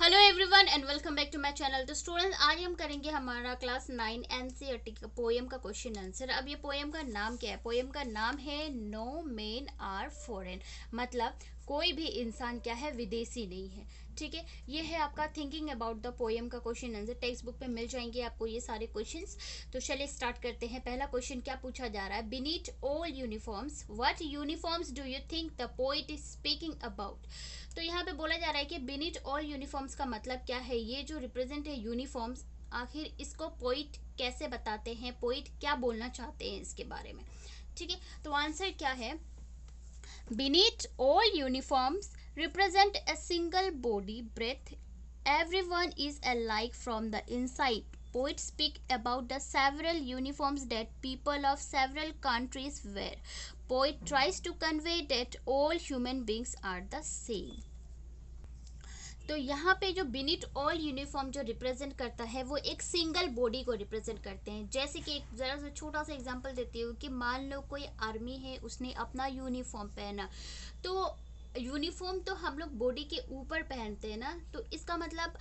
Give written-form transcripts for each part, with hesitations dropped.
Hello everyone and welcome back to my channel. तो students, आज हम करेंगे हमारा क्लास 9 एनसीईआरटी का पोएम का क्वेश्चन आंसर। अब ये पोएम का नाम क्या है? पोएम का नाम है नो मेन आर फॉरेन, मतलब कोई भी इंसान क्या है, विदेशी नहीं है। ठीक है, ये है आपका थिंकिंग अबाउट द पोएम का क्वेश्चन आंसर। टेक्स्ट बुक पे मिल जाएंगे आपको ये सारे क्वेश्चंस। तो चलिए स्टार्ट करते हैं। पहला क्वेश्चन क्या पूछा जा रहा है? Beneath all uniforms what uniforms do you think the poet is speaking about. तो यहाँ पे बोला जा रहा है कि बीनीथ ऑल यूनिफॉर्म्स का मतलब क्या है? ये जो रिप्रेजेंट है यूनिफॉर्म्स, आखिर इसको पोइट कैसे बताते हैं, पोइट क्या बोलना चाहते हैं इसके बारे में। ठीक है, तो आंसर क्या है? Beneath all uniforms represent a single body breath. Everyone is alike from the inside. Poets speak about the several uniforms that people of several countries wear. Poet tries to convey that all human beings are the same. तो यहाँ पे जो beneath all uniform जो represent करता है वो एक single body को रिप्रेजेंट करते हैं। जैसे कि एक जरा सा छोटा सा एग्जांपल देती हूँ कि मान लो कोई आर्मी है, उसने अपना यूनिफॉर्म पहना, तो यूनिफॉर्म तो हम लोग बॉडी के ऊपर पहनते हैं ना, तो इसका मतलब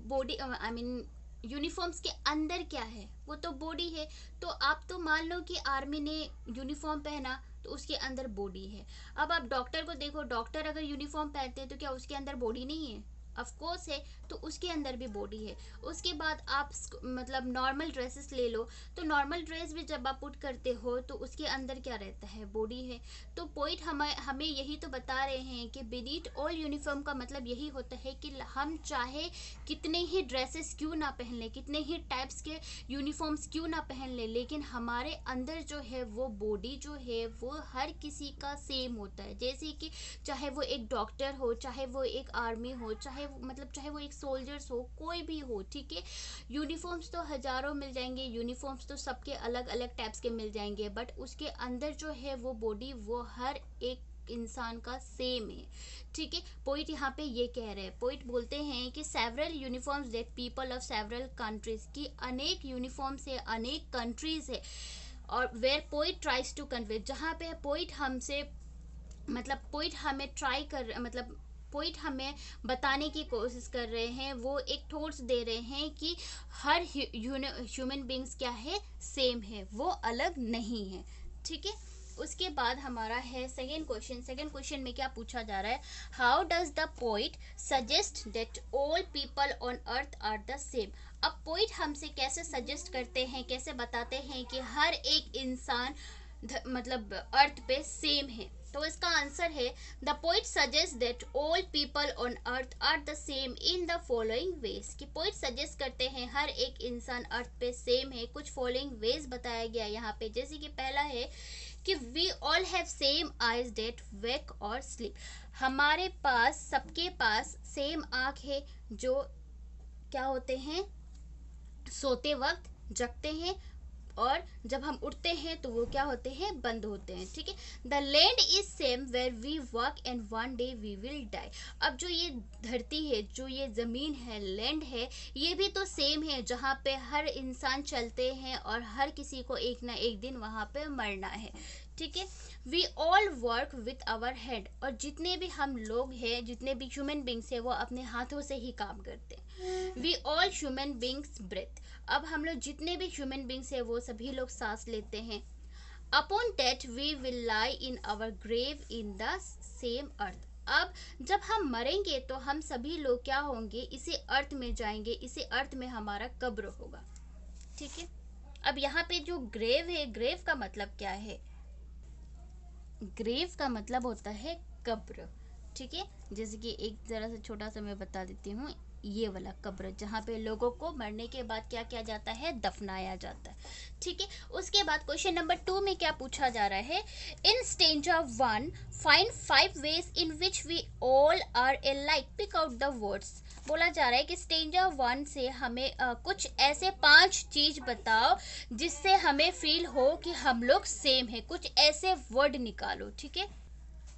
बॉडी आई मीन यूनिफॉर्म्स के अंदर क्या है, वो तो बॉडी है। तो आप तो मान लो कि आर्मी ने यूनिफॉर्म पहना तो उसके अंदर बॉडी है। अब आप डॉक्टर को देखो, डॉक्टर अगर यूनिफॉर्म पहनते हैं तो क्या उसके अंदर बॉडी नहीं है? ऑफ कोर्स है, तो उसके अंदर भी बॉडी है। उसके बाद आप मतलब नॉर्मल ड्रेसेस ले लो, तो नॉर्मल ड्रेस भी जब आप पुट करते हो तो उसके अंदर क्या रहता है? बॉडी है। तो पोइट हमें यही तो बता रहे हैं कि बीनीथ ऑल यूनिफॉर्म का मतलब यही होता है कि हम चाहे कितने ही ड्रेसेस क्यों ना पहन लें, कितने ही टाइप्स के यूनिफॉर्म्स क्यों ना पहन लें, लेकिन हमारे अंदर जो है वो बॉडी जो है वो हर किसी का सेम होता है। जैसे कि चाहे वो एक डॉक्टर हो, चाहे वो एक आर्मी हो, चाहे वो एक सोल्जर्स हो, कोई भी हो। ठीक है, यूनिफॉर्म्स तो हजारों मिल जाएंगे, यूनिफॉर्म्स तो सबके अलग अलग टाइप्स के मिल जाएंगे, बट उसके अंदर जो है वो बॉडी वो हर एक इंसान का सेम है। ठीक है, पोइट यहाँ पे ये कह रहे हैं, पोइट बोलते हैं कि several uniforms that people of several countries, की अनेक यूनिफॉर्म्स है, अनेक कंट्रीज है। और where poet tries to convey, जहाँ पे पोइट हमसे मतलब पोइट हमें ट्राई कर मतलब पोइट हमें बताने की कोशिश कर रहे हैं, वो एक थॉट्स दे रहे हैं कि हर ह्यूमन बींग्स क्या है, सेम है, वो अलग नहीं है। ठीक है, उसके बाद हमारा है सेकेंड क्वेश्चन। सेकेंड क्वेश्चन में क्या पूछा जा रहा है? How does the poet suggest that all people on earth are the same. अब पोइट हमसे कैसे सजेस्ट करते हैं, कैसे बताते हैं कि हर एक इंसान मतलब अर्थ पे सेम है। तो इसका आंसर है the poet suggest that all people on earth are the same in the following ways. कि पोइट सजेस्ट करते हैं हर एक इंसान अर्थ पे सेम है। कुछ फॉलोइंग वेज बताया गया यहाँ पे, जैसे कि पहला है कि we all have same eyes that wake और स्लीप। हमारे पास, सबके पास सेम आँख है, जो क्या होते हैं, सोते वक्त जगते हैं, और जब हम उठते हैं तो वो क्या होते हैं, बंद होते हैं। ठीक है, the land is same where we work and one day we will die. अब जो ये धरती है, जो ये ज़मीन है, लैंड है, ये भी तो सेम है, जहाँ पे हर इंसान चलते हैं और हर किसी को एक ना एक दिन वहाँ पे मरना है। ठीक है, we all work with our head, और जितने भी हम लोग हैं, जितने भी ह्यूमन बींग्स हैं, वो अपने हाथों से ही काम करते हैं। We all human beings breathe. अब हम लोग जितने भी ह्यूमन बींग्स हैं वो सभी लोग सांस लेते हैं। Upon death we will lie in our grave in the same earth. अब जब हम मरेंगे तो हम सभी लोग क्या होंगे, इसी अर्थ में जाएंगे, इसी अर्थ में हमारा कब्र होगा। ठीक है, अब यहाँ पे जो ग्रेव है, ग्रेव का मतलब क्या है? ग्रेव का मतलब होता है कब्र। ठीक है, जैसे कि एक ज़रा सा छोटा सा मैं बता देती हूँ, ये वाला कब्र जहाँ पे लोगों को मरने के बाद क्या किया जाता है, दफनाया जाता है। ठीक है, उसके बाद क्वेश्चन नंबर 2 में क्या पूछा जा रहा है? In stanza 1 find 5 ways in which we all are alike, pick out the words. बोला जा रहा है कि स्टेंजा 1 से हमें कुछ ऐसे 5 चीज बताओ जिससे हमें फील हो कि हम लोग सेम है। कुछ ऐसे वर्ड निकालो। ठीक है,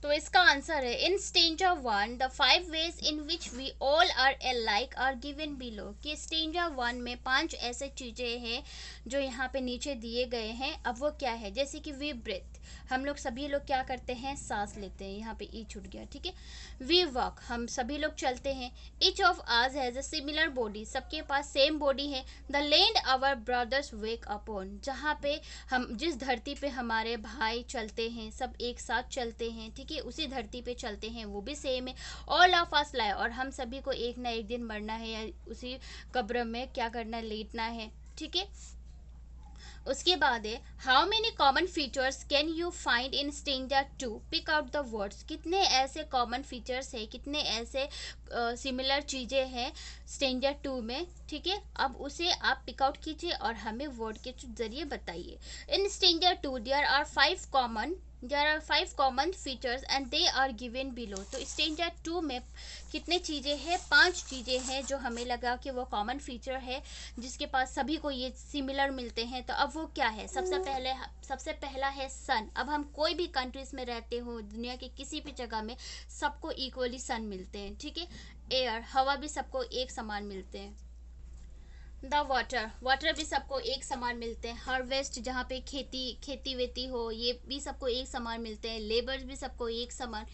तो इसका आंसर है in stanza 1 the 5 ways in which we all are alike are given below. कि स्टेंजा 1 में 5 ऐसे चीज़ें हैं जो यहाँ पे नीचे दिए गए हैं। अब वो क्या है? जैसे कि वी ब्रेथ, हम लोग सभी लोग क्या करते हैं, सांस लेते हैं, यहाँ पे ई छूट गया, ठीक है। वी वॉक, हम सभी लोग चलते हैं। Each of us has a similar body, सबके पास सेम बॉडी है। The land our brothers wake upon, जहाँ पे हम, जिस धरती पे हमारे भाई चलते हैं, सब एक साथ चलते हैं, ठीक है, उसी धरती पे चलते हैं, वो भी सेम है। ऑल ऑफ अस लाई, और हम सभी को एक ना एक दिन मरना है या उसी कब्र में क्या करना है, लेटना है, ठीक है। उसके बाद है how many common features can you find in stranger too, pick out the words, कितने ऐसे कॉमन फीचर्स है, कितने ऐसे सिमिलर चीज़ें हैं स्ट्रेंजर टू में, ठीक है। अब उसे आप पिक आउट कीजिए और हमें वर्ड के जरिए बताइए। In stranger two there are 5 common features and they are given below. तो स्ट्रेंजर 2 में कितने चीज़ें हैं, 5 चीज़ें हैं जो हमें लगा कि वो कॉमन फीचर है, जिसके पास सभी को ये सिमिलर मिलते हैं। तो अब वो क्या है, सबसे पहला है सन। अब हम कोई भी कंट्रीज में रहते हो, दुनिया के किसी भी जगह में सबको इक्वली सन मिलते हैं, ठीक है। एयर, हवा भी सबको एक समान मिलते हैं। द वाटर भी सबको एक समान मिलते हैं। हार्वेस्ट, जहाँ पे खेती वेती हो, ये भी सबको एक समान मिलते हैं। लेबर्स भी सबको एक समान।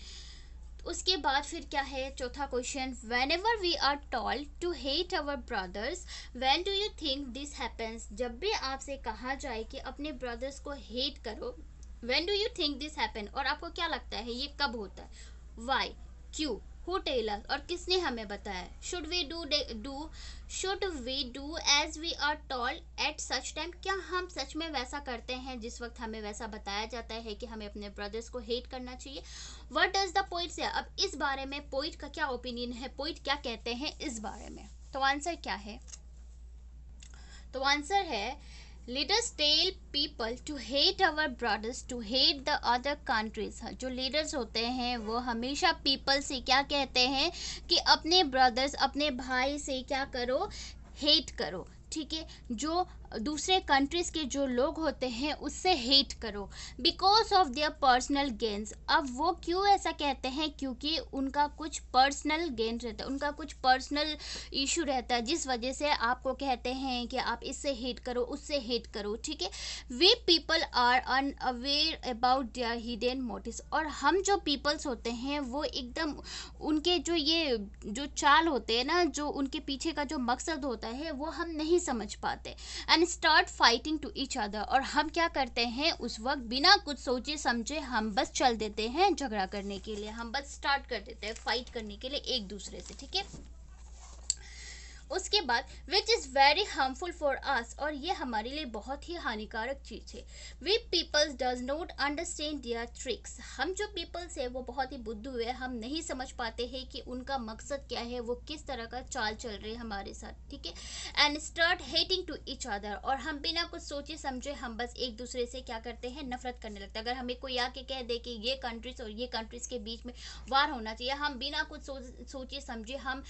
उसके बाद फिर क्या है, चौथा question, whenever we are told to hate our brothers when do you think this happens, जब भी आपसे कहा जाए कि अपने ब्रदर्स को हेट करो, when do you think this happen, और आपको क्या लगता है ये कब होता है, वाई, क्यों, हु टेल अस, और किसने हमें बताया, should we do as we are told at such time, क्या हम सच में वैसा करते हैं जिस वक्त हमें वैसा बताया जाता है कि हमें अपने ब्रदर्स को हेट करना चाहिए। व्हाट डज द पोइट से, अब इस बारे में पोइट का क्या ओपिनियन है, पोइट क्या कहते हैं इस बारे में। तो आंसर क्या है, तो आंसर है Let us tell people to hate our brothers, to hate the other countries। जो लीडर्स होते हैं वो हमेशा पीपल से क्या कहते हैं कि अपने ब्रदर्स, अपने भाई से क्या करो, हेट करो, ठीक है। जो दूसरे कंट्रीज के जो लोग होते हैं उससे हेट करो, because of their personal gains. अब वो क्यों ऐसा कहते हैं, क्योंकि उनका कुछ पर्सनल गेन रहता है, उनका कुछ पर्सनल इशू रहता है, जिस वजह से आपको कहते हैं कि आप इससे हेट करो, उससे हेट करो, ठीक है। We people are unaware about their hidden motives, और हम जो पीपल्स होते हैं वो एकदम उनके जो चाल होते हैं ना, जो उनके पीछे का जो मकसद होता है वो हम नहीं समझ पाते। And start fighting to each other, और हम क्या करते हैं उस वक्त बिना कुछ सोचे समझे हम बस चल देते हैं झगड़ा करने के लिए, हम बस स्टार्ट कर देते हैं फाइट करने के लिए एक दूसरे से, ठीक है। उसके बाद which is very harmful for us, और ये हमारे लिए बहुत ही हानिकारक चीज़ है। We peoples does not understand their tricks, हम जो पीपल्स है वो बहुत ही बुद्धू है, हम नहीं समझ पाते हैं कि उनका मकसद क्या है, वो किस तरह का चाल चल रहे हैं हमारे साथ, ठीक है। And start hating to each other, और हम बिना कुछ सोचे समझे हम बस एक दूसरे से क्या करते हैं, नफरत करने लगते हैं। अगर हमें कोई आके कह दे कि ये कंट्रीज और ये कंट्रीज के बीच में वार होना चाहिए, हम बिना कुछ सोचे समझे हम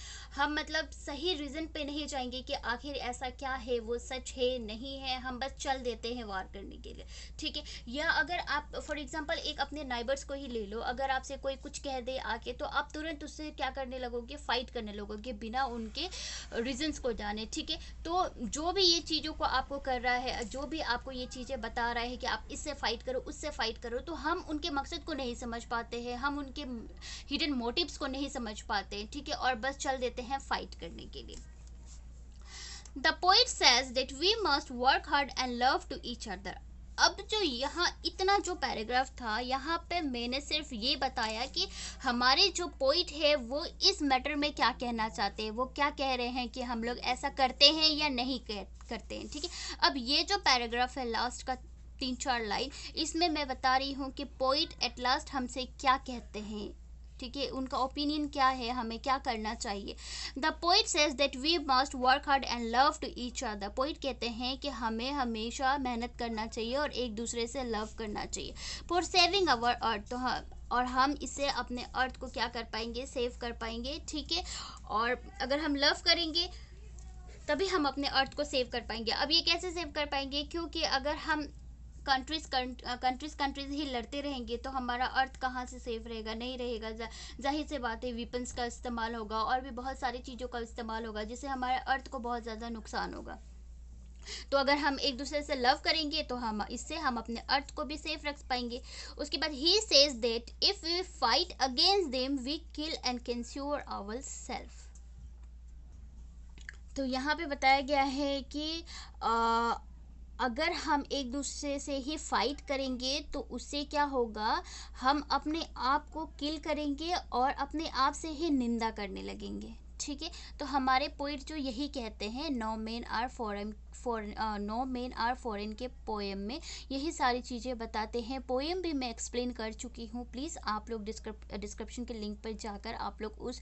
मतलब सही रीज़न पे नहीं जाएंगे कि आखिर ऐसा क्या है, वो सच है नहीं है, हम बस चल देते हैं वार करने के लिए, ठीक है। या अगर आप फॉर एग्जांपल एक अपने नाइबर्स को ही ले लो, अगर आपसे कोई कुछ कह दे आके, तो आप तुरंत उससे क्या करने लगोगे, फाइट करने लगोगे बिना उनके रीजंस को जाने, ठीक है। तो जो भी ये चीज़ों को आपको कर रहा है, जो भी आपको ये चीज़ें बता रहा है कि आप इससे फाइट करो, उससे फाइट करो, तो हम उनके मकसद को नहीं समझ पाते हैं, हम उनके हिडन मोटिव्स को नहीं समझ पाते हैं, ठीक है, और बस चल देते हैं फाइट करने के लिए। The poet says that we must work hard and love to each other। अब जो यहाँ इतना जो पैराग्राफ था, यहाँ पे मैंने सिर्फ ये बताया कि हमारे जो पोइट है वो इस मैटर में क्या कहना चाहते हैं, वो क्या कह रहे हैं कि हम लोग ऐसा करते हैं या नहीं करते हैं, ठीक है। अब ये जो पैराग्राफ है लास्ट का 3-4 लाइन, इसमें मैं बता रही हूँ कि पोइट एट लास्ट हमसे क्या कहते हैं, ठीक है, उनका ओपिनियन क्या है, हमें क्या करना चाहिए। The poet says that we must work hard and love to each other. Poet कहते हैं कि हमें हमेशा मेहनत करना चाहिए और एक दूसरे से लव करना चाहिए। फॉर सेविंग अवर अर्थ, तो और हम इससे अपने अर्थ को क्या कर पाएंगे, सेव कर पाएंगे, ठीक है। और अगर हम लव करेंगे तभी हम अपने अर्थ को सेव कर पाएंगे। अब ये कैसे सेव कर पाएंगे, क्योंकि अगर हम कंट्रीज ही लड़ते रहेंगे तो हमारा अर्थ कहाँ से सेफ रहेगा, नहीं रहेगा। जाहिर से बात है, वेपन्स का इस्तेमाल होगा और भी बहुत सारी चीज़ों का इस्तेमाल होगा, जिससे हमारे अर्थ को बहुत ज़्यादा नुकसान होगा। तो अगर हम एक दूसरे से लव करेंगे तो हम इससे हम अपने अर्थ को भी सेफ रख पाएंगे। उसके बाद ही says that if we fight against them we kill and consume our self. तो यहाँ पे बताया गया है कि अगर हम एक दूसरे से ही फाइट करेंगे तो उससे क्या होगा, हम अपने आप को किल करेंगे और अपने आप से ही निंदा करने लगेंगे। ठीक है, तो हमारे पोइट जो यही कहते हैं, no men are no men are foreign के पोएम में यही सारी चीज़ें बताते हैं। पोएम भी मैं एक्सप्लेन कर चुकी हूँ, प्लीज़ आप लोग डिस्क्रिप्शन के लिंक पर जाकर आप लोग उस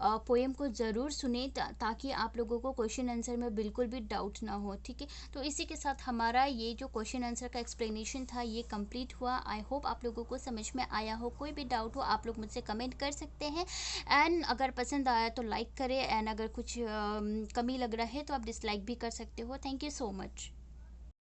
पोएम को ज़रूर सुने ताकि आप लोगों को क्वेश्चन आंसर में बिल्कुल भी डाउट ना हो। ठीक है, तो इसी के साथ हमारा ये जो क्वेश्चन आंसर का एक्सप्लेनेशन था ये कंप्लीट हुआ। आई होप आप लोगों को समझ में आया हो। कोई भी डाउट हो आप लोग मुझसे कमेंट कर सकते हैं, एंड अगर पसंद आया तो लाइक करें, एंड अगर कुछ कमी लग रहा है तो आप डिसलाइक भी कर सकते हो। Thank you so much.